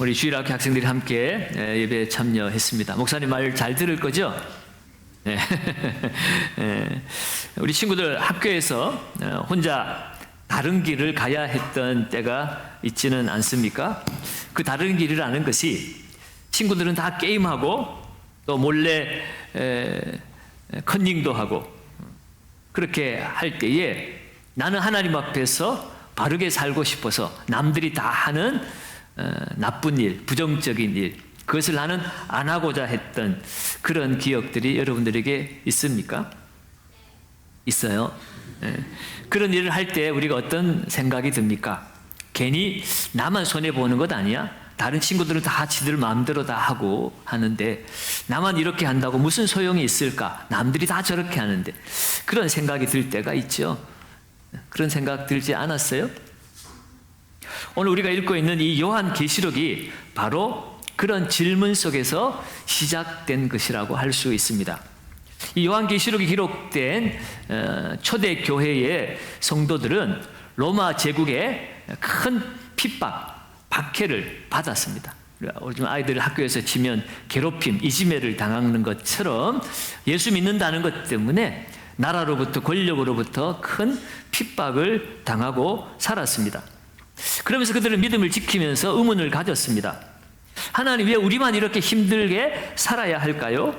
우리 주일학교 학생들이 함께 예배에 참여했습니다. 목사님 말 잘 들을 거죠? 네. 우리 친구들 학교에서 혼자 다른 길을 가야 했던 때가 있지는 않습니까? 그 다른 길이라는 것이 친구들은 다 게임하고 또 몰래 컨닝도 하고 그렇게 할 때에 나는 하나님 앞에서 바르게 살고 싶어서 남들이 다 하는 나쁜 일, 부정적인 일, 그것을 나는 안 하고자 했던 그런 기억들이 여러분들에게 있습니까? 있어요. 그런 일을 할 때 우리가 어떤 생각이 듭니까? 괜히 나만 손해보는 것 아니야? 다른 친구들은 다 지들 마음대로 다 하고 하는데 나만 이렇게 한다고 무슨 소용이 있을까? 남들이 다 저렇게 하는데 그런 생각이 들 때가 있죠. 그런 생각 들지 않았어요? 오늘 우리가 읽고 있는 이 요한계시록이 바로 그런 질문 속에서 시작된 것이라고 할 수 있습니다. 이 요한계시록이 기록된 초대 교회의 성도들은 로마 제국의 큰 핍박, 박해를 받았습니다. 요즘 아이들 학교에서 치면 괴롭힘, 이지매를 당하는 것처럼 예수 믿는다는 것 때문에 나라로부터 권력으로부터 큰 핍박을 당하고 살았습니다. 그러면서 그들은 믿음을 지키면서 의문을 가졌습니다. 하나님 왜 우리만 이렇게 힘들게 살아야 할까요?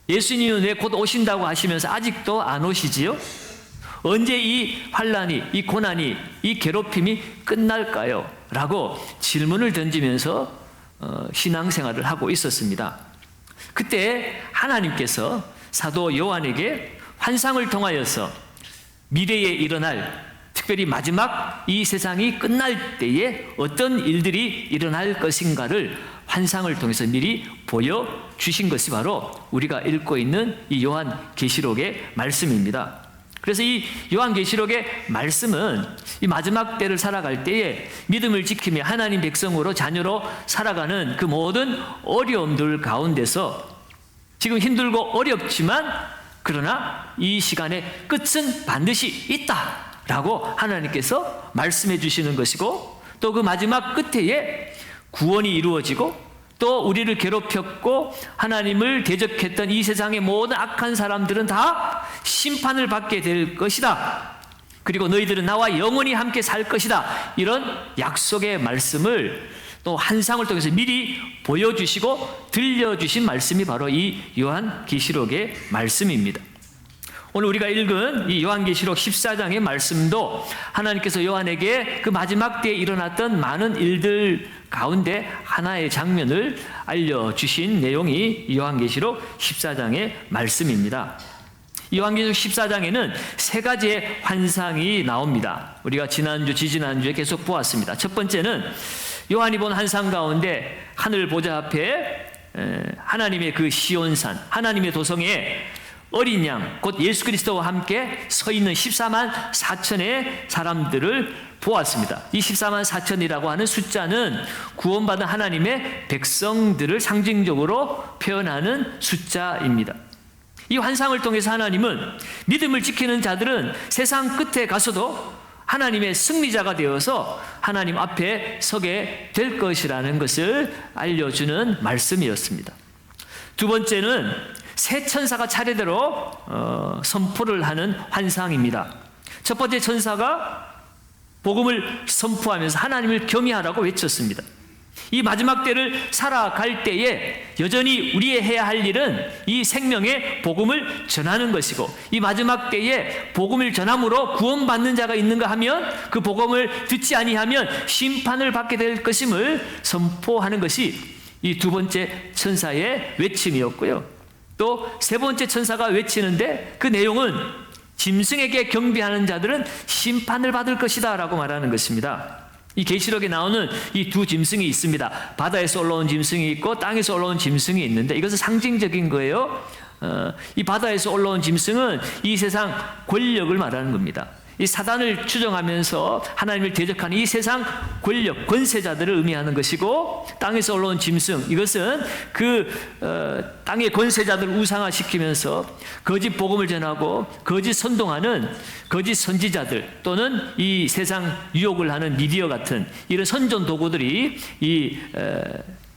예수님은 왜 곧 오신다고 하시면서 아직도 안 오시지요? 언제 이 환난이, 이 고난이, 이 괴롭힘이 끝날까요? 라고 질문을 던지면서 신앙생활을 하고 있었습니다. 그때 하나님께서 사도 요한에게 환상을 통하여서 미래에 일어날, 특별히 마지막 이 세상이 끝날 때에 어떤 일들이 일어날 것인가를 환상을 통해서 미리 보여주신 것이 바로 우리가 읽고 있는 이 요한계시록의 말씀입니다. 그래서 이 요한계시록의 말씀은 이 마지막 때를 살아갈 때에 믿음을 지키며 하나님 백성으로 자녀로 살아가는 그 모든 어려움들 가운데서 지금 힘들고 어렵지만 그러나 이 시간의 끝은 반드시 있다라고 하나님께서 말씀해 주시는 것이고 또 그 마지막 끝에 구원이 이루어지고 또 우리를 괴롭혔고 하나님을 대적했던 이 세상의 모든 악한 사람들은 다 심판을 받게 될 것이다. 그리고 너희들은 나와 영원히 함께 살 것이다. 이런 약속의 말씀을 또 환상을 통해서 미리 보여주시고 들려주신 말씀이 바로 이 요한계시록의 말씀입니다. 오늘 우리가 읽은 이 요한계시록 14장의 말씀도 하나님께서 요한에게 그 마지막 때에 일어났던 많은 일들 가운데 하나의 장면을 알려주신 내용이 요한계시록 14장의 말씀입니다. 요한계시록 14장에는 세 가지의 환상이 나옵니다. 우리가 지난주, 지지난주에 계속 보았습니다. 첫 번째는 요한이 본 환상 가운데 하늘 보좌 앞에 하나님의 그 시온산, 하나님의 도성에 어린 양, 곧 예수 그리스도와 함께 서 있는 14만 4천의 사람들을 보았습니다. 이 14만 4천이라고 하는 숫자는 구원받은 하나님의 백성들을 상징적으로 표현하는 숫자입니다. 이 환상을 통해서 하나님은 믿음을 지키는 자들은 세상 끝에 가서도 하나님의 승리자가 되어서 하나님 앞에 서게 될 것이라는 것을 알려주는 말씀이었습니다. 두 번째는 세 천사가 차례대로 선포를 하는 환상입니다. 첫 번째 천사가 복음을 선포하면서 하나님을 경외하라고 외쳤습니다. 이 마지막 때를 살아갈 때에 여전히 우리의 해야 할 일은 이 생명의 복음을 전하는 것이고 이 마지막 때에 복음을 전함으로 구원받는 자가 있는가 하면 그 복음을 듣지 아니하면 심판을 받게 될 것임을 선포하는 것이 이 두 번째 천사의 외침이었고요. 또 세 번째 천사가 외치는데 그 내용은 짐승에게 경배하는 자들은 심판을 받을 것이다 라고 말하는 것입니다. 이 계시록에 나오는 이 두 짐승이 있습니다. 바다에서 올라온 짐승이 있고 땅에서 올라온 짐승이 있는데 이것은 상징적인 거예요. 이 바다에서 올라온 짐승은 이 세상 권력을 말하는 겁니다. 이 사단을 추종하면서 하나님을 대적하는 이 세상 권력, 권세자들을 의미하는 것이고, 땅에서 올라온 짐승, 이것은 땅의 권세자들을 우상화시키면서 거짓 복음을 전하고 거짓 선동하는 거짓 선지자들, 또는 이 세상 유혹을 하는 미디어 같은 이런 선전 도구들이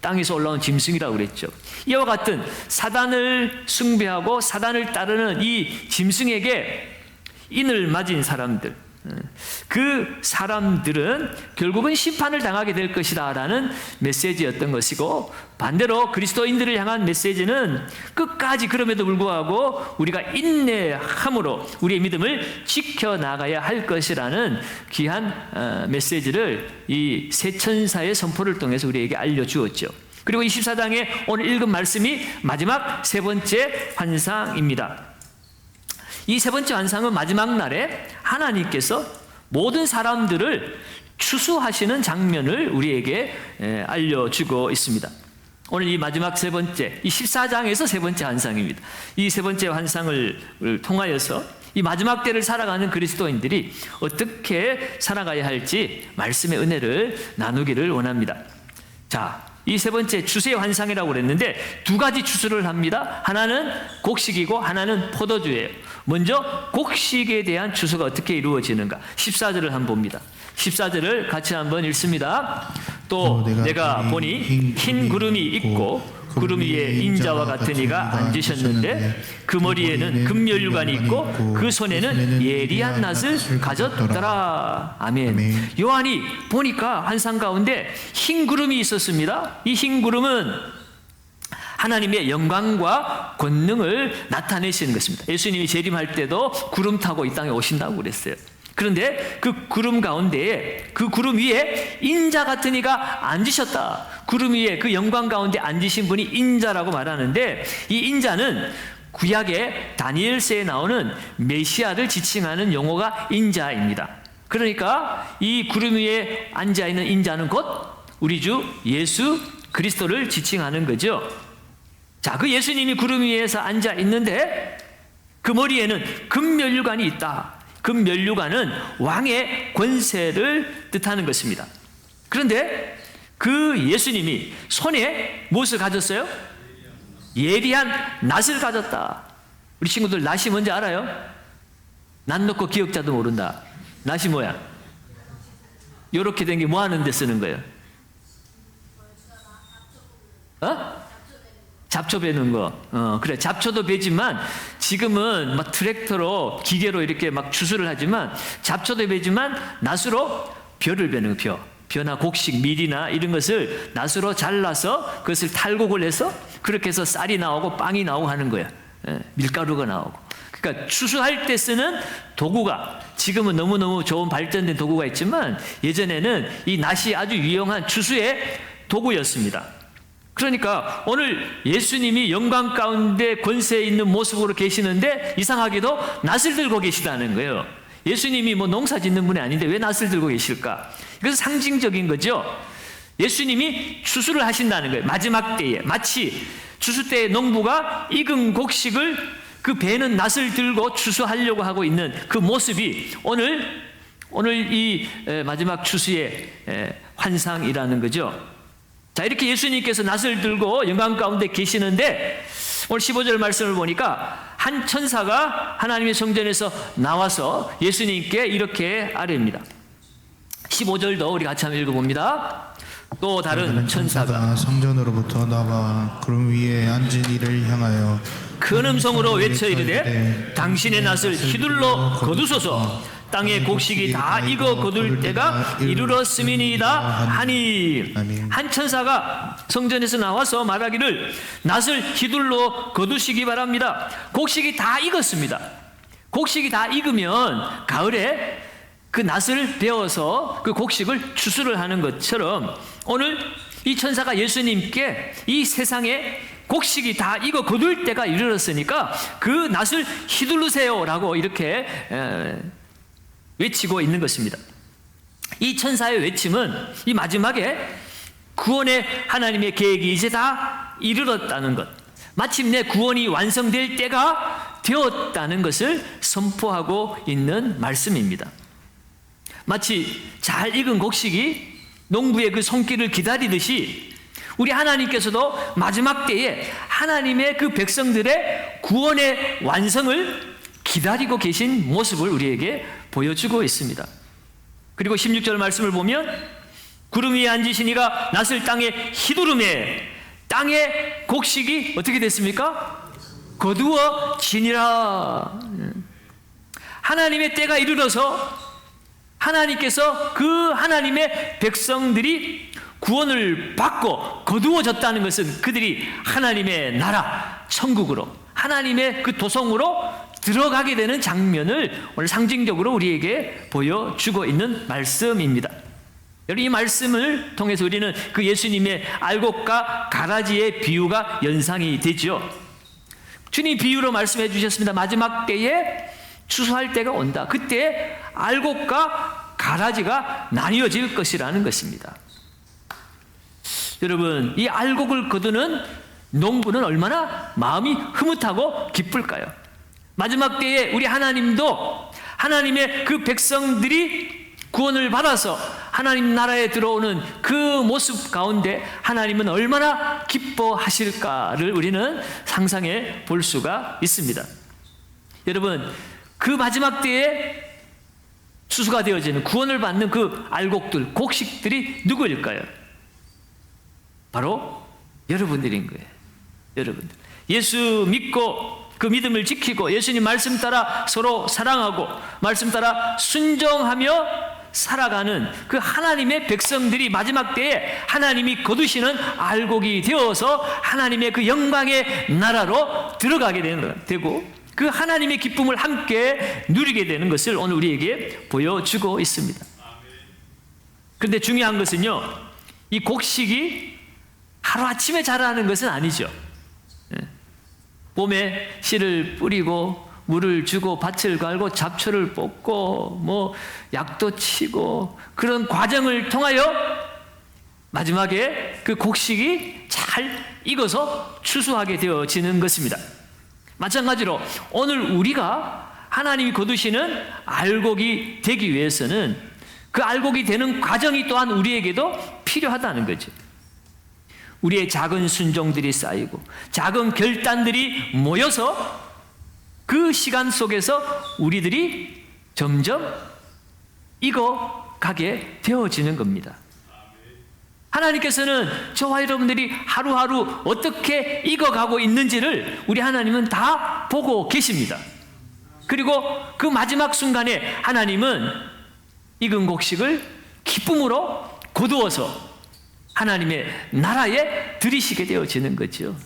땅에서 올라온 짐승이라고 그랬죠. 이와 같은 사단을 숭배하고 사단을 따르는 이 짐승에게 인을 맞은 사람들, 그 사람들은 결국은 심판을 당하게 될 것이다 라는 메시지였던 것이고, 반대로 그리스도인들을 향한 메시지는 끝까지 그럼에도 불구하고 우리가 인내함으로 우리의 믿음을 지켜나가야 할 것이라는 귀한 메시지를 이 세 천사의 선포를 통해서 우리에게 알려주었죠. 그리고 24장에 오늘 읽은 말씀이 마지막 세 번째 환상입니다. 이 세 번째 환상은 마지막 날에 하나님께서 모든 사람들을 추수하시는 장면을 우리에게 알려주고 있습니다. 오늘 이 마지막 세 번째, 이 14장에서 세 번째 환상입니다. 이 세 번째 환상을 통하여서 이 마지막 때를 살아가는 그리스도인들이 어떻게 살아가야 할지 말씀의 은혜를 나누기를 원합니다. 자, 이 세 번째 추수의 환상이라고 그랬는데 두 가지 추수를 합니다. 하나는 곡식이고 하나는 포도주예요. 먼저 곡식에 대한 추수가 어떻게 이루어지는가, 14절을 한번 봅니다. 14절을 같이 한번 읽습니다. 또 내가 보니 흰 구름이 있고 구름 위에 인자와 같은 이가 앉으셨는데 그 머리에는 금면류관이 있고 그 손에는 예리한 낫을 가졌더라. 아멘. 요한이 보니까 환상 가운데 흰 구름이 있었습니다. 이 흰 구름은 하나님의 영광과 권능을 나타내시는 것입니다. 예수님이 재림할 때도 구름 타고 이 땅에 오신다고 그랬어요. 그런데 그 구름 가운데에, 그 구름 위에 인자 같은 이가 앉으셨다. 구름 위에 그 영광 가운데 앉으신 분이 인자라고 말하는데, 이 인자는 구약의 다니엘서에 나오는 메시아를 지칭하는 용어가 인자입니다. 그러니까 이 구름 위에 앉아있는 인자는 곧 우리 주 예수 그리스도를 지칭하는 거죠. 자, 그 예수님이 구름 위에서 앉아 있는데 그 머리에는 금면류관이 있다. 금면류관은 왕의 권세를 뜻하는 것입니다. 그런데 그 예수님이 손에 무엇을 가졌어요? 예리한 낫을 가졌다. 우리 친구들 낫이 뭔지 알아요? 낫 놓고 기억자도 모른다. 낫이 뭐야? 요렇게 된 게 뭐 하는 데 쓰는 거예요? 잡초 베는 거. 그래. 잡초도 베지만 지금은 막 트랙터로 기계로 이렇게 막 추수를 하지만, 잡초도 베지만 낫으로 벼를 베는 거, 벼나 곡식, 밀이나 이런 것을 낫으로 잘라서 그것을 탈곡을 해서 그렇게 해서 쌀이 나오고 빵이 나오고 하는 거야. 밀가루가 나오고. 그러니까 추수할 때 쓰는 도구가, 지금은 너무너무 좋은 발전된 도구가 있지만 예전에는 이 낫이 아주 유용한 추수의 도구였습니다. 그러니까 오늘 예수님이 영광 가운데 권세에 있는 모습으로 계시는데 이상하게도 낫을 들고 계시다는 거예요. 예수님이 뭐 농사 짓는 분이 아닌데 왜 낫을 들고 계실까? 이것은 상징적인 거죠. 예수님이 추수를 하신다는 거예요. 마지막 때에 마치 추수 때에 농부가 익은 곡식을 그 배는 낫을 들고 추수하려고 하고 있는 그 모습이 오늘 이 마지막 추수의 환상이라는 거죠. 자, 이렇게 예수님께서 낫을 들고 영광 가운데 계시는데 오늘 15절 말씀을 보니까 한 천사가 하나님의 성전에서 나와서 예수님께 이렇게 아뢰입니다. 15절도 우리 같이 한번 읽어봅니다. 또 다른 천사가 성전으로부터 나와 구름 위에 앉은 이를 향하여 큰 음성으로 외쳐 이르되 당신의 낫을 휘둘러 거두소서. 땅의 곡식이 다 익어 거둘 때가 이르렀음이니이다 하니. 한 천사가 성전에서 나와서 말하기를 낫을 휘둘러 거두시기 바랍니다. 곡식이 다 익었습니다. 곡식이 다 익으면 가을에 그 낫을 베어서 그 곡식을 추수를 하는 것처럼 오늘 이 천사가 예수님께 이 세상에 곡식이 다 익어 거둘 때가 이르렀으니까 그 낫을 휘두르세요라고 이렇게 외치고 있는 것입니다. 이 천사의 외침은 이 마지막에 구원의 하나님의 계획이 이제 다 이르렀다는 것, 마침내 구원이 완성될 때가 되었다는 것을 선포하고 있는 말씀입니다. 마치 잘 익은 곡식이 농부의 그 손길을 기다리듯이 우리 하나님께서도 마지막 때에 하나님의 그 백성들의 구원의 완성을 기다리고 계신 모습을 우리에게 보여주고 있습니다. 그리고 16절 말씀을 보면 구름 위에 앉으신 이가 낯을 땅에 휘두르매 땅의 곡식이 어떻게 됐습니까? 거두어지니라. 하나님의 때가 이르러서 하나님께서 그 하나님의 백성들이 구원을 받고 거두어졌다는 것은 그들이 하나님의 나라 천국으로 하나님의 그 도성으로 들어가게 되는 장면을 오늘 상징적으로 우리에게 보여주고 있는 말씀입니다. 여러분, 이 말씀을 통해서 우리는 그 예수님의 알곡과 가라지의 비유가 연상이 되죠. 주님 비유로 말씀해 주셨습니다. 마지막 때에 추수할 때가 온다. 그때 알곡과 가라지가 나뉘어질 것이라는 것입니다. 여러분, 이 알곡을 거두는 농부는 얼마나 마음이 흐뭇하고 기쁠까요? 마지막 때에 우리 하나님도 하나님의 그 백성들이 구원을 받아서 하나님 나라에 들어오는 그 모습 가운데 하나님은 얼마나 기뻐하실까를 우리는 상상해 볼 수가 있습니다. 여러분, 그 마지막 때에 추수가 되어지는 구원을 받는 그 알곡들, 곡식들이 누구일까요? 바로 여러분들인 거예요. 여러분들. 예수 믿고 그 믿음을 지키고 예수님 말씀 따라 서로 사랑하고 말씀 따라 순종하며 살아가는 그 하나님의 백성들이 마지막 때에 하나님이 거두시는 알곡이 되어서 하나님의 그 영광의 나라로 들어가게 되고 그 하나님의 기쁨을 함께 누리게 되는 것을 오늘 우리에게 보여주고 있습니다. 그런데 중요한 것은요, 이 곡식이 하루아침에 자라는 것은 아니죠. 봄에 씨를 뿌리고 물을 주고 밭을 갈고 잡초를 뽑고 뭐 약도 치고 그런 과정을 통하여 마지막에 그 곡식이 잘 익어서 추수하게 되어지는 것입니다. 마찬가지로 오늘 우리가 하나님이 거두시는 알곡이 되기 위해서는 그 알곡이 되는 과정이 또한 우리에게도 필요하다는 거죠. 우리의 작은 순종들이 쌓이고 작은 결단들이 모여서 그 시간 속에서 우리들이 점점 익어가게 되어지는 겁니다. 하나님께서는 저와 여러분들이 하루하루 어떻게 익어가고 있는지를 우리 하나님은 다 보고 계십니다. 그리고 그 마지막 순간에 하나님은 익은 곡식을 기쁨으로 거두어서 하나님의 나라에 들이시게 되어지는 거죠.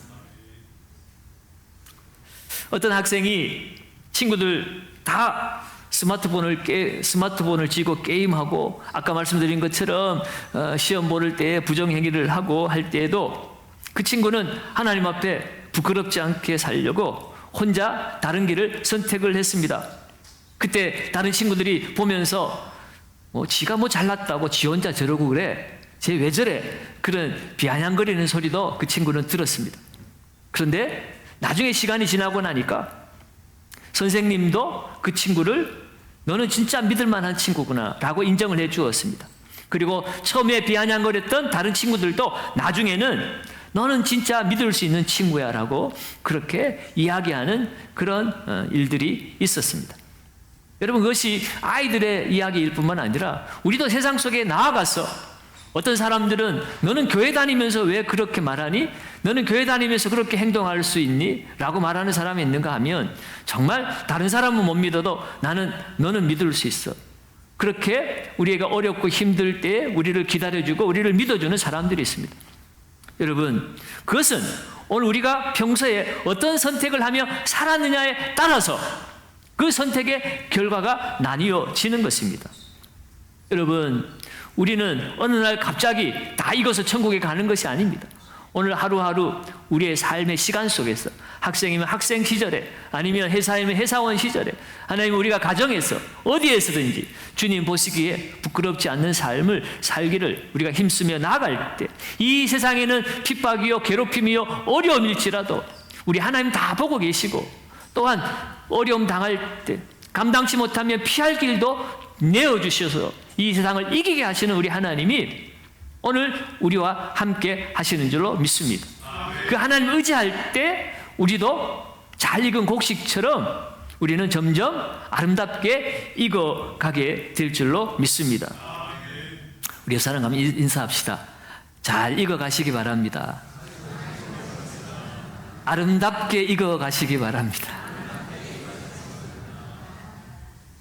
어떤 학생이 친구들 다 스마트폰을 쥐고 게임하고 아까 말씀드린 것처럼 시험 보를 때 부정행위를 하고 할 때에도 그 친구는 하나님 앞에 부끄럽지 않게 살려고 혼자 다른 길을 선택을 했습니다. 그때 다른 친구들이 보면서 지가 뭐 잘났다고 지 혼자 저러고 그래, 쟤 왜 저래, 그런 비아냥거리는 소리도 그 친구는 들었습니다. 그런데 나중에 시간이 지나고 나니까 선생님도 그 친구를 너는 진짜 믿을 만한 친구구나 라고 인정을 해 주었습니다. 그리고 처음에 비아냥거렸던 다른 친구들도 나중에는 너는 진짜 믿을 수 있는 친구야 라고 그렇게 이야기하는 그런 일들이 있었습니다. 여러분, 그것이 아이들의 이야기일 뿐만 아니라 우리도 세상 속에 나아가서 어떤 사람들은 너는 교회 다니면서 왜 그렇게 말하니? 너는 교회 다니면서 그렇게 행동할 수 있니? 라고 말하는 사람이 있는가 하면 정말 다른 사람은 못 믿어도 너는 믿을 수 있어. 그렇게 우리가 어렵고 힘들 때 우리를 기다려주고 우리를 믿어주는 사람들이 있습니다. 여러분, 그것은 오늘 우리가 평소에 어떤 선택을 하며 살았느냐에 따라서 그 선택의 결과가 나뉘어지는 것입니다. 여러분, 우리는 어느 날 갑자기 다 익어서 천국에 가는 것이 아닙니다. 오늘 하루하루 우리의 삶의 시간 속에서 학생이면 학생 시절에 아니면 회사이면 회사원 시절에 하나님 우리가 가정에서 어디에서든지 주님 보시기에 부끄럽지 않는 삶을 살기를 우리가 힘쓰며 나아갈 때 이 세상에는 핍박이요 괴롭힘이요 어려움일지라도 우리 하나님 다 보고 계시고 또한 어려움 당할 때 감당치 못하면 피할 길도 내어주셔서 이 세상을 이기게 하시는 우리 하나님이 오늘 우리와 함께 하시는 줄로 믿습니다. 그 하나님 의지할 때 우리도 잘 익은 곡식처럼 우리는 점점 아름답게 익어가게 될 줄로 믿습니다. 우리 사랑하면 인사합시다. 잘 익어가시기 바랍니다. 아름답게 익어가시기 바랍니다.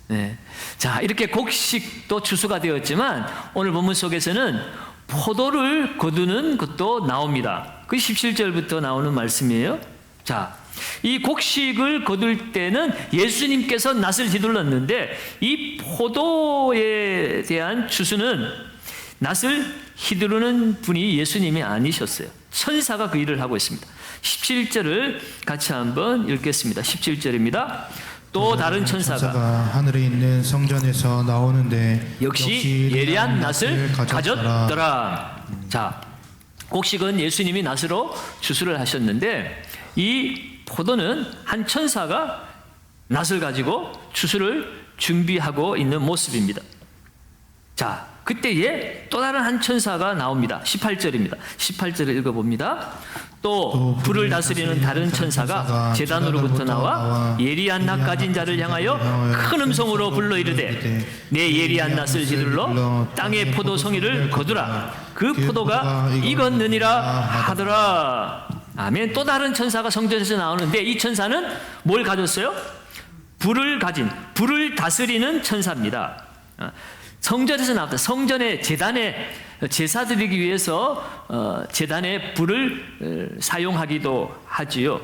네. 자, 이렇게 곡식도 추수가 되었지만 오늘 본문 속에서는 포도를 거두는 것도 나옵니다. 그 17절부터 나오는 말씀이에요. 자, 이 곡식을 거둘 때는 예수님께서 낫을 휘둘렀는데 이 포도에 대한 추수는 낫을 휘두르는 분이 예수님이 아니셨어요. 천사가 그 일을 하고 있습니다. 17절을 같이 한번 읽겠습니다. 17절입니다. 또 다른 천사가 하늘에 있는 성전에서 나오는데 역시 예리한 낫을 가졌더라. 자, 곡식은 예수님이 낫으로 추수를 하셨는데 이 포도는 한 천사가 낫을 가지고 추수를 준비하고 있는 모습입니다. 자, 그때에 또 다른 한 천사가 나옵니다. 18절입니다. 18절을 읽어봅니다. 또 불을 다스리는 다른 천사가 제단으로부터 나와 예리한 낫 가진 자를 향하여 큰 음성으로 불러 이르되 내 예리한 낫을 휘둘러 땅의 포도송이를 거두라. 그 포도가 익었느니라 하더라. 아멘. 또 다른 천사가 성전에서 나오는데 이 천사는 뭘 가졌어요? 불을 가진, 불을 다스리는 천사입니다. 성전에서 나왔다. 성전의 제단에 제사 드리기 위해서 제단에 불을 사용하기도 하지요.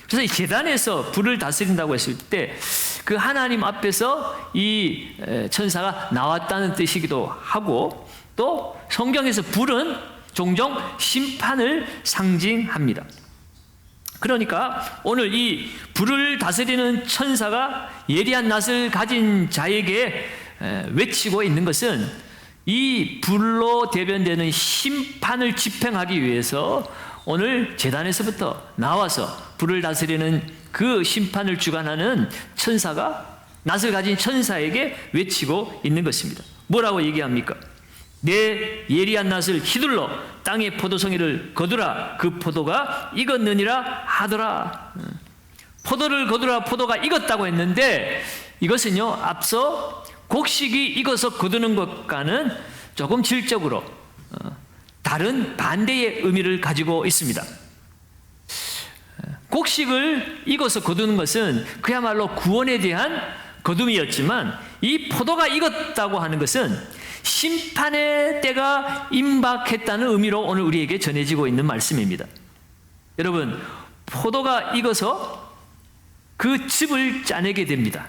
그래서 이 제단에서 불을 다스린다고 했을 때 그 하나님 앞에서 이 천사가 나왔다는 뜻이기도 하고 또 성경에서 불은 종종 심판을 상징합니다. 그러니까 오늘 이 불을 다스리는 천사가 예리한 낫을 가진 자에게 외치고 있는 것은 이 불로 대변되는 심판을 집행하기 위해서 오늘 제단에서부터 나와서 불을 다스리는 그 심판을 주관하는 천사가 낫을 가진 천사에게 외치고 있는 것입니다. 뭐라고 얘기합니까? 내 예리한 낫을 휘둘러 땅의 포도송이를 거두라. 그 포도가 익었느니라 하더라. 포도를 거두라. 포도가 익었다고 했는데 이것은요, 앞서 곡식이 익어서 거두는 것과는 조금 질적으로 다른 반대의 의미를 가지고 있습니다. 곡식을 익어서 거두는 것은 그야말로 구원에 대한 거둠이었지만 이 포도가 익었다고 하는 것은 심판의 때가 임박했다는 의미로 오늘 우리에게 전해지고 있는 말씀입니다. 여러분, 포도가 익어서 그 즙을 짜내게 됩니다.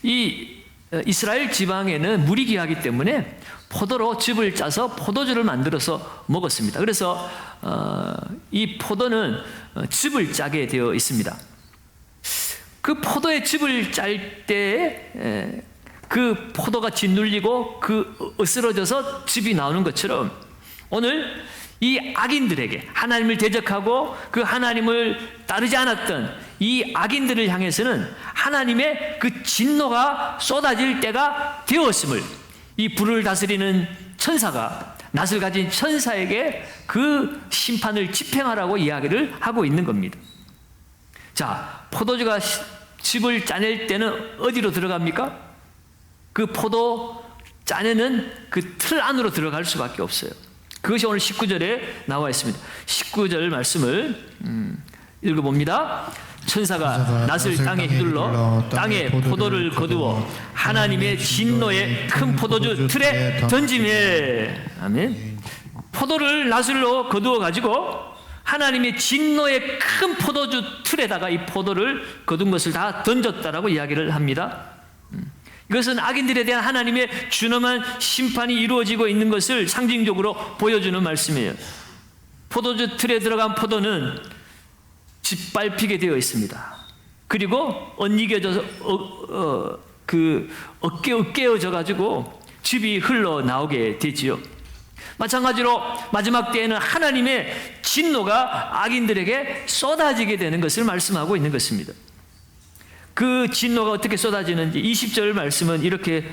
이 이스라엘 지방에는 물이 귀하기 때문에 포도로 즙을 짜서 포도주를 만들어서 먹었습니다. 그래서 이 포도는 즙을 짜게 되어 있습니다. 그 포도의 즙을 짤 때 그 포도가 짓눌리고 그 으스러져서 즙이 나오는 것처럼 오늘 이 악인들에게 하나님을 대적하고 그 하나님을 따르지 않았던 이 악인들을 향해서는 하나님의 그 진노가 쏟아질 때가 되었음을 이 불을 다스리는 천사가 낫을 가진 천사에게 그 심판을 집행하라고 이야기를 하고 있는 겁니다. 자, 포도주가 즙을 짜낼 때는 어디로 들어갑니까? 그 포도 짜내는 그 틀 안으로 들어갈 수밖에 없어요. 그것이 오늘 19절에 나와 있습니다. 19절 말씀을 읽어봅니다. 천사가 낫을 땅에 휘둘러 땅에 포도를 거두어 하나님의 진노의 큰 포도주 틀에 던지매. 아멘. 포도를 낫으로 거두어 가지고 하나님의 진노의 큰 포도주 틀에다가 이 포도를 거둔 것을 다 던졌다라고 이야기를 합니다. 이것은 악인들에 대한 하나님의 준엄한 심판이 이루어지고 있는 것을 상징적으로 보여주는 말씀이에요. 포도주 틀에 들어간 포도는 짓밟히게 되어 있습니다. 그리고 엇이겨져서 으깨어져 가지고 즙이 흘러나오게 되지요. 마찬가지로 마지막 때에는 하나님의 진노가 악인들에게 쏟아지게 되는 것을 말씀하고 있는 것입니다. 그 진노가 어떻게 쏟아지는지 20절 말씀은 이렇게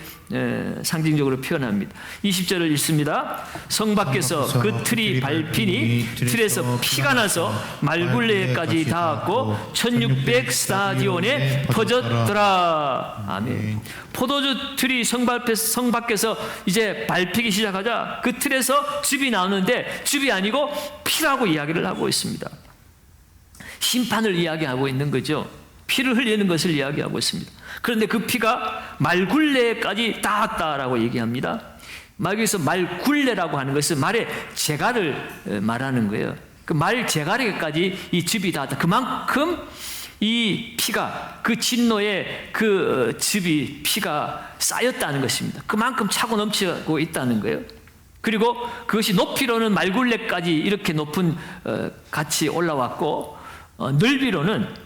상징적으로 표현합니다. 20절을 읽습니다. 성 밖에서 그 틀이 밟히니 틀에서 피가 나서 말굴레까지 닿았고 1600 스타디온에 퍼졌더라. 아멘. 포도주 틀이 성 밖에서 이제 밟히기 시작하자 그 틀에서 즙이 나오는데 즙이 아니고 피라고 이야기를 하고 있습니다. 심판을 이야기하고 있는 거죠. 피를 흘리는 것을 이야기하고 있습니다. 그런데 그 피가 말굴레까지 닿았다라고 얘기합니다. 여기서 말굴레라고 하는 것은 말의 재갈을 말하는 거예요. 그 말 재갈에까지 이 즙이 닿았다. 그만큼 이 피가 그 진노의 그 즙이 피가 쌓였다는 것입니다. 그만큼 차고 넘치고 있다는 거예요. 그리고 그것이 높이로는 말굴레까지 이렇게 높은 같이 올라왔고 넓이로는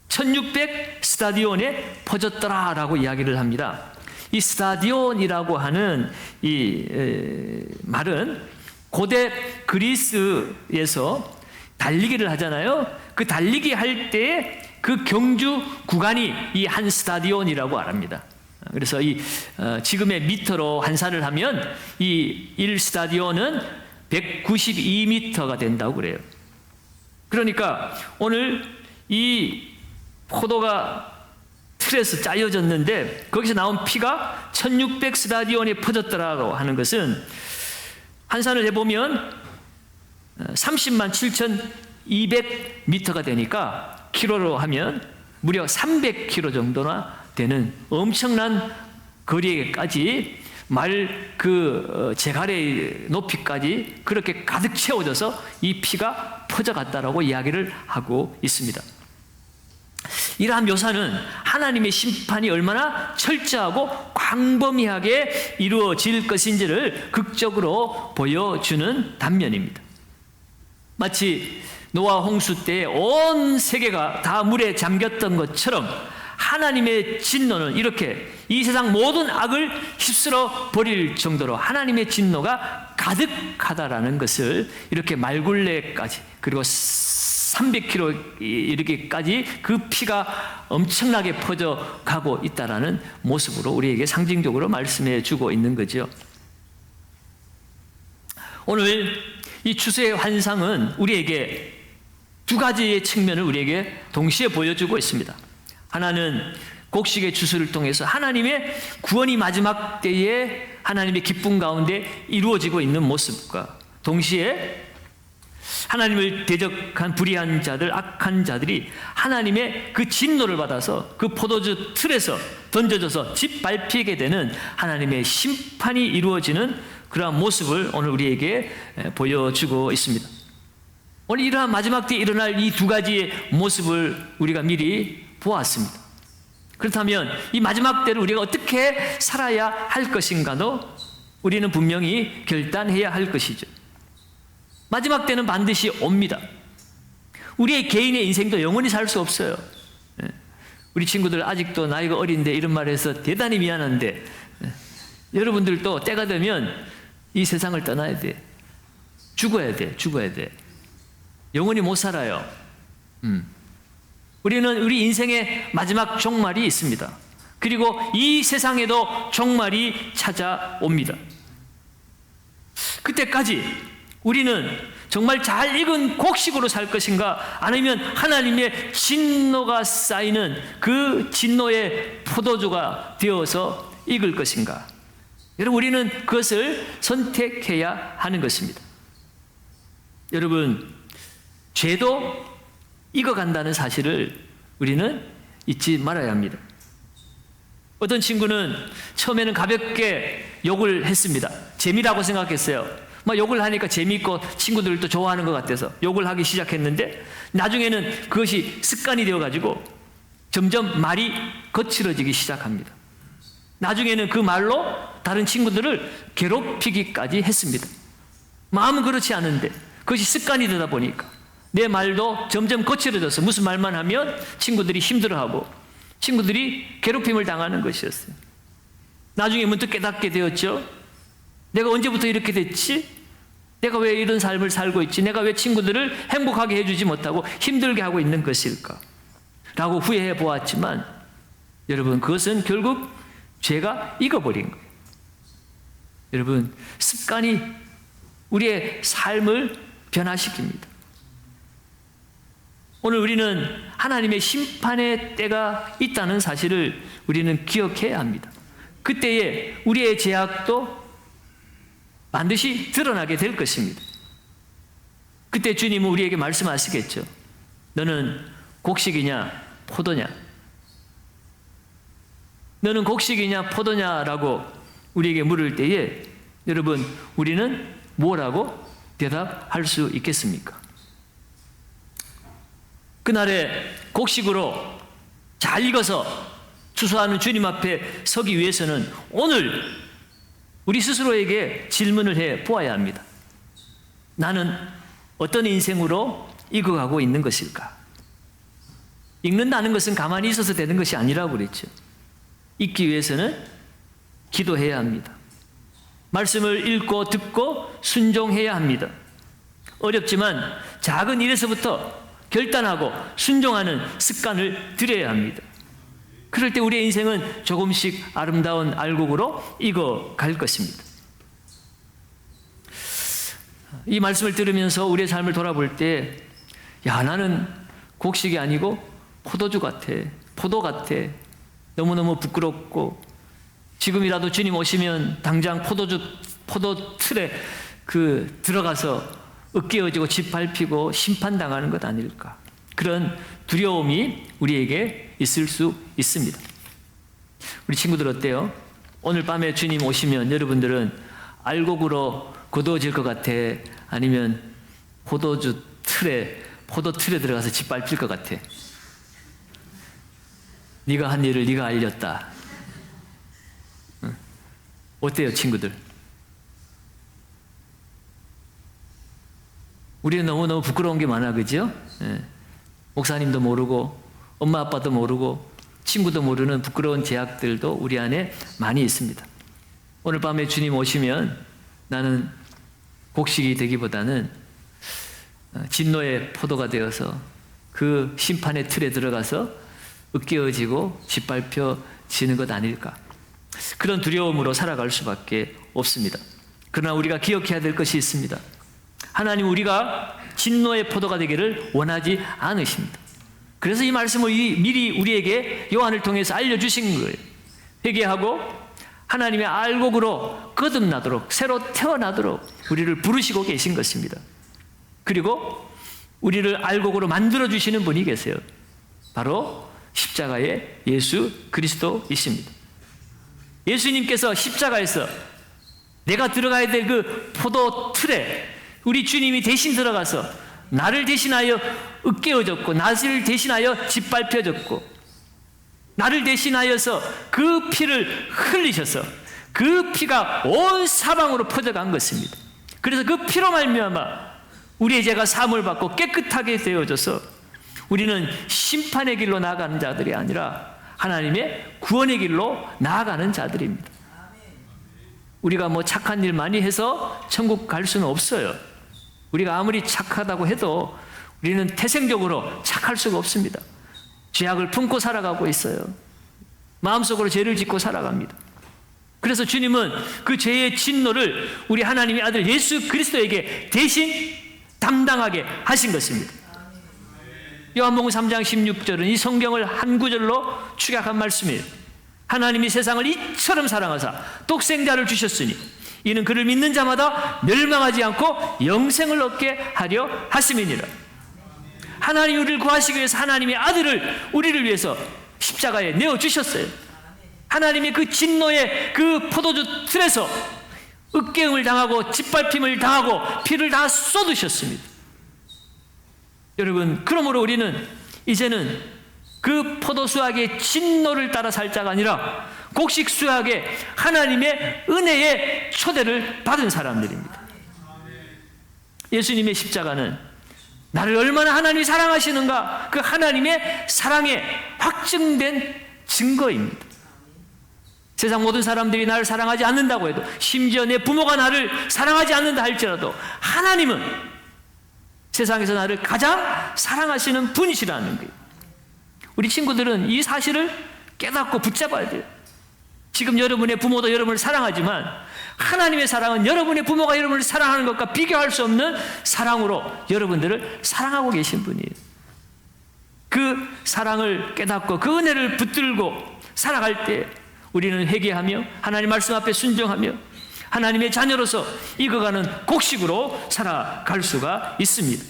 1600 스타디온에 퍼졌더라라고 이야기를 합니다. 이 스타디온이라고 하는 이 말은 고대 그리스에서 달리기를 하잖아요. 그 달리기 할 때 그 경주 구간이 이 한 스타디온이라고 말합니다. 그래서 이 지금의 미터로 환산을 하면 이 1스타디온은 192m가 된다고 그래요. 그러니까 오늘 이 포도가 틀에서 짜여졌는데 거기서 나온 피가 1600 스타디온에 퍼졌더라고 하는 것은 환산을 해보면 30만 7,200m가 되니까 키로로 하면 무려 300km 정도나 되는 엄청난 거리에까지 말 그 재갈의 높이까지 그렇게 가득 채워져서 이 피가 퍼져갔다라고 이야기를 하고 있습니다. 이러한 묘사는 하나님의 심판이 얼마나 철저하고 광범위하게 이루어질 것인지를 극적으로 보여주는 단면입니다. 마치 노아 홍수 때 온 세계가 다 물에 잠겼던 것처럼 하나님의 진노는 이렇게 이 세상 모든 악을 휩쓸어 버릴 정도로 하나님의 진노가 가득하다라는 것을 이렇게 말굴레까지 그리고 300km 이르기까지 그 피가 엄청나게 퍼져 가고 있다라는 모습으로 우리에게 상징적으로 말씀해 주고 있는 거죠. 오늘 이 추수의 환상은 우리에게 두 가지의 측면을 우리에게 동시에 보여주고 있습니다. 하나는 곡식의 추수를 통해서 하나님의 구원이 마지막 때에 하나님의 기쁨 가운데 이루어지고 있는 모습과 동시에 하나님을 대적한 불의한 자들, 악한 자들이 하나님의 그 진노를 받아서 그 포도주 틀에서 던져져서 짓밟히게 되는 하나님의 심판이 이루어지는 그러한 모습을 오늘 우리에게 보여주고 있습니다. 오늘 이러한 마지막 때에 일어날 이 두 가지의 모습을 우리가 미리 보았습니다. 그렇다면 이 마지막 때를 우리가 어떻게 살아야 할 것인가도 우리는 분명히 결단해야 할 것이죠. 마지막 때는 반드시 옵니다. 우리의 개인의 인생도 영원히 살 수 없어요. 우리 친구들 아직도 나이가 어린데 이런 말을 해서 대단히 미안한데 여러분들도 때가 되면 이 세상을 떠나야 돼. 죽어야 돼. 영원히 못 살아요. 우리는 우리 인생의 마지막 종말이 있습니다. 그리고 이 세상에도 종말이 찾아옵니다. 그때까지 우리는 정말 잘 익은 곡식으로 살 것인가 아니면 하나님의 진노가 쌓이는 그 진노의 포도주가 되어서 익을 것인가. 여러분 우리는 그것을 선택해야 하는 것입니다. 여러분 죄도 익어간다는 사실을 우리는 잊지 말아야 합니다. 어떤 친구는 처음에는 가볍게 욕을 했습니다. 재미라고 생각했어요. 욕을 하니까 재미있고 친구들도 좋아하는 것 같아서 욕을 하기 시작했는데 나중에는 그것이 습관이 되어가지고 점점 말이 거칠어지기 시작합니다. 나중에는 그 말로 다른 친구들을 괴롭히기까지 했습니다. 마음은 그렇지 않은데 그것이 습관이 되다 보니까 내 말도 점점 거칠어져서 무슨 말만 하면 친구들이 힘들어하고 친구들이 괴롭힘을 당하는 것이었어요. 나중에 문득 깨닫게 되었죠. 내가 언제부터 이렇게 됐지? 내가 왜 이런 삶을 살고 있지? 내가 왜 친구들을 행복하게 해주지 못하고 힘들게 하고 있는 것일까? 라고 후회해 보았지만 여러분, 그것은 결국 죄가 익어버린 거예요. 여러분, 습관이 우리의 삶을 변화시킵니다. 오늘 우리는 하나님의 심판의 때가 있다는 사실을 우리는 기억해야 합니다. 그때에 우리의 죄악도 반드시 드러나게 될 것입니다. 그때 주님은 우리에게 말씀하시겠죠. 너는 곡식이냐 포도냐? 너는 곡식이냐 포도냐라고 우리에게 물을 때에 여러분, 우리는 뭐라고 대답할 수 있겠습니까? 그날에 곡식으로 잘 익어서 추수하는 주님 앞에 서기 위해서는 오늘 우리 스스로에게 질문을 해 보아야 합니다. 나는 어떤 인생으로 익어가고 있는 것일까? 읽는다는 것은 가만히 있어서 되는 것이 아니라고 그랬죠. 읽기 위해서는 기도해야 합니다. 말씀을 읽고 듣고 순종해야 합니다. 어렵지만 작은 일에서부터 결단하고 순종하는 습관을 들여야 합니다. 그럴 때 우리의 인생은 조금씩 아름다운 알곡으로 익어갈 것입니다. 이 말씀을 들으면서 우리의 삶을 돌아볼 때, 야, 나는 곡식이 아니고 포도주 같아, 포도 같아, 너무너무 부끄럽고, 지금이라도 주님 오시면 당장 포도 틀에 들어가서 으깨어지고 짓밟히고 심판당하는 것 아닐까. 그런 두려움이 우리에게 있을 수 있습니다. 우리 친구들 어때요? 오늘 밤에 주님 오시면 여러분들은 알곡으로 거두어질 것 같아? 아니면 포도 틀에 들어가서 짓밟힐 것 같아? 네가 한 일을 네가 알렸다. 어때요, 친구들? 우리는 너무너무 부끄러운 게 많아, 그죠? 예. 목사님도 모르고 엄마 아빠도 모르고 친구도 모르는 부끄러운 죄악들도 우리 안에 많이 있습니다. 오늘 밤에 주님 오시면 나는 곡식이 되기보다는 진노의 포도가 되어서 그 심판의 틀에 들어가서 으깨어지고 짓밟혀지는 것 아닐까. 그런 두려움으로 살아갈 수밖에 없습니다. 그러나 우리가 기억해야 될 것이 있습니다. 하나님, 우리가 진노의 포도가 되기를 원하지 않으십니다. 그래서 이 말씀을 미리 우리에게 요한을 통해서 알려주신 거예요. 회개하고 하나님의 알곡으로 거듭나도록, 새로 태어나도록 우리를 부르시고 계신 것입니다. 그리고 우리를 알곡으로 만들어주시는 분이 계세요. 바로 십자가의 예수 그리스도이십니다. 예수님께서 십자가에서 내가 들어가야 될 그 포도 틀에 우리 주님이 대신 들어가서 나를 대신하여 으깨어졌고, 나를 대신하여 짓밟혀졌고, 나를 대신하여서 그 피를 흘리셔서 그 피가 온 사방으로 퍼져간 것입니다. 그래서 그 피로 말미암아 우리의 죄가 사함을 받고 깨끗하게 되어져서 우리는 심판의 길로 나아가는 자들이 아니라 하나님의 구원의 길로 나아가는 자들입니다. 우리가 뭐 착한 일 많이 해서 천국 갈 수는 없어요. 우리가 아무리 착하다고 해도 우리는 태생적으로 착할 수가 없습니다. 죄악을 품고 살아가고 있어요. 마음속으로 죄를 짓고 살아갑니다. 그래서 주님은 그 죄의 진노를 우리 하나님의 아들 예수 그리스도에게 대신 담당하게 하신 것입니다. 요한복음 3장 16절은 이 성경을 한 구절로 축약한 말씀이에요. 하나님이 세상을 이처럼 사랑하사 독생자를 주셨으니 이는 그를 믿는 자마다 멸망하지 않고 영생을 얻게 하려 하심이니라. 하나님이 우리를 구하시기 위해서 하나님의 아들을 우리를 위해서 십자가에 내어주셨어요. 하나님이 그 진노의 그 포도주 틀에서 으깨음을 당하고 짓밟힘을 당하고 피를 다 쏟으셨습니다. 여러분, 그러므로 우리는 이제는 그 포도수학의 진노를 따라 살 자가 아니라 곡식 수학의 하나님의 은혜의 초대를 받은 사람들입니다. 예수님의 십자가는 나를 얼마나 하나님이 사랑하시는가, 그 하나님의 사랑에 확증된 증거입니다. 세상 모든 사람들이 나를 사랑하지 않는다고 해도, 심지어 내 부모가 나를 사랑하지 않는다 할지라도 하나님은 세상에서 나를 가장 사랑하시는 분이시라는 거예요. 우리 친구들은 이 사실을 깨닫고 붙잡아야 돼요. 지금 여러분의 부모도 여러분을 사랑하지만 하나님의 사랑은 여러분의 부모가 여러분을 사랑하는 것과 비교할 수 없는 사랑으로 여러분들을 사랑하고 계신 분이에요. 그 사랑을 깨닫고 그 은혜를 붙들고 살아갈 때 우리는 회개하며 하나님 말씀 앞에 순종하며 하나님의 자녀로서 익어가는 곡식으로 살아갈 수가 있습니다.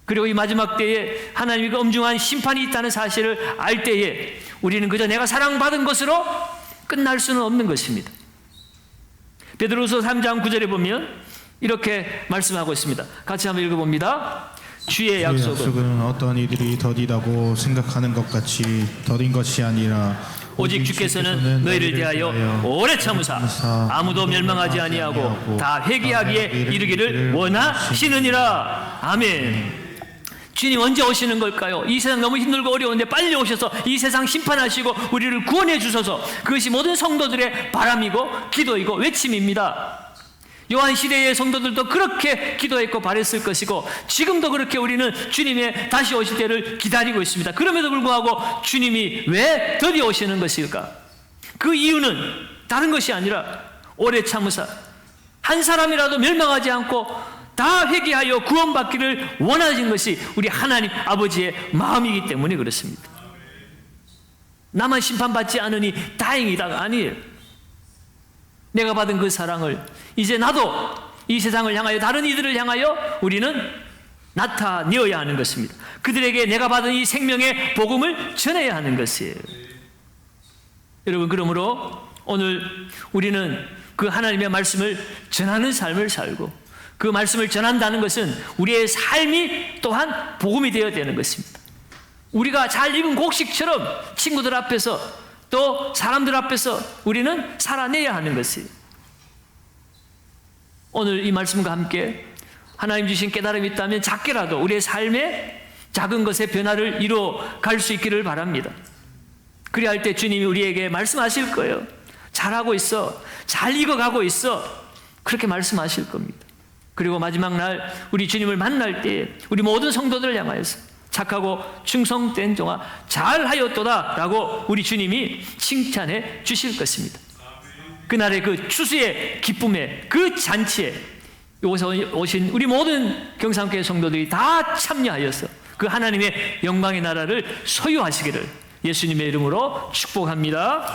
그리고 이 마지막 때에 하나님의 그 엄중한 심판이 있다는 사실을 알 때에 우리는 그저 내가 사랑받은 것으로 끝날 수는 없는 것입니다. 베드로서 3장 9절에 보면 이렇게 말씀하고 있습니다. 같이 한번 읽어봅니다. 주의 약속은 어떤 이들이 더디다고 생각하는 것 같이 더딘 것이 아니라 오직 주께서는 너희를 대하여 오래 참으사 아무도 멸망하지 아니하고 다 회개하기에 이르기를 원하시느니라. 아멘. 주님 언제 오시는 걸까요? 이 세상 너무 힘들고 어려운데 빨리 오셔서 이 세상 심판하시고 우리를 구원해 주소서. 그것이 모든 성도들의 바람이고 기도이고 외침입니다. 요한 시대의 성도들도 그렇게 기도했고 바랬을 것이고 지금도 그렇게 우리는 주님의 다시 오실 때를 기다리고 있습니다. 그럼에도 불구하고 주님이 왜 드디어 오시는 것일까? 그 이유는 다른 것이 아니라 오래 참으사 한 사람이라도 멸망하지 않고 다 회개하여 구원받기를 원하신 것이 우리 하나님 아버지의 마음이기 때문에 그렇습니다. 나만 심판받지 않으니 다행이다가 아니에요. 내가 받은 그 사랑을 이제 나도 이 세상을 향하여 다른 이들을 향하여 우리는 나타내어야 하는 것입니다. 그들에게 내가 받은 이 생명의 복음을 전해야 하는 것이에요. 여러분, 그러므로 오늘 우리는 그 하나님의 말씀을 전하는 삶을 살고 그 말씀을 전한다는 것은 우리의 삶이 또한 복음이 되어야 되는 것입니다. 우리가 잘 익은 곡식처럼 친구들 앞에서 또 사람들 앞에서 우리는 살아내야 하는 것이에요. 오늘 이 말씀과 함께 하나님 주신 깨달음이 있다면 작게라도 우리의 삶에 작은 것의 변화를 이루어 갈 수 있기를 바랍니다. 그래야 할 때 주님이 우리에게 말씀하실 거예요. 잘하고 있어. 잘 익어가고 있어. 그렇게 말씀하실 겁니다. 그리고 마지막 날 우리 주님을 만날 때 우리 모든 성도들을 향하여서 착하고 충성된 종아 잘하였도다 라고 우리 주님이 칭찬해 주실 것입니다. 그날의 그 추수의 기쁨에 그 잔치에 여기서 오신 우리 모든 경상교회 성도들이 다 참여하여서 그 하나님의 영광의 나라를 소유하시기를 예수님의 이름으로 축복합니다.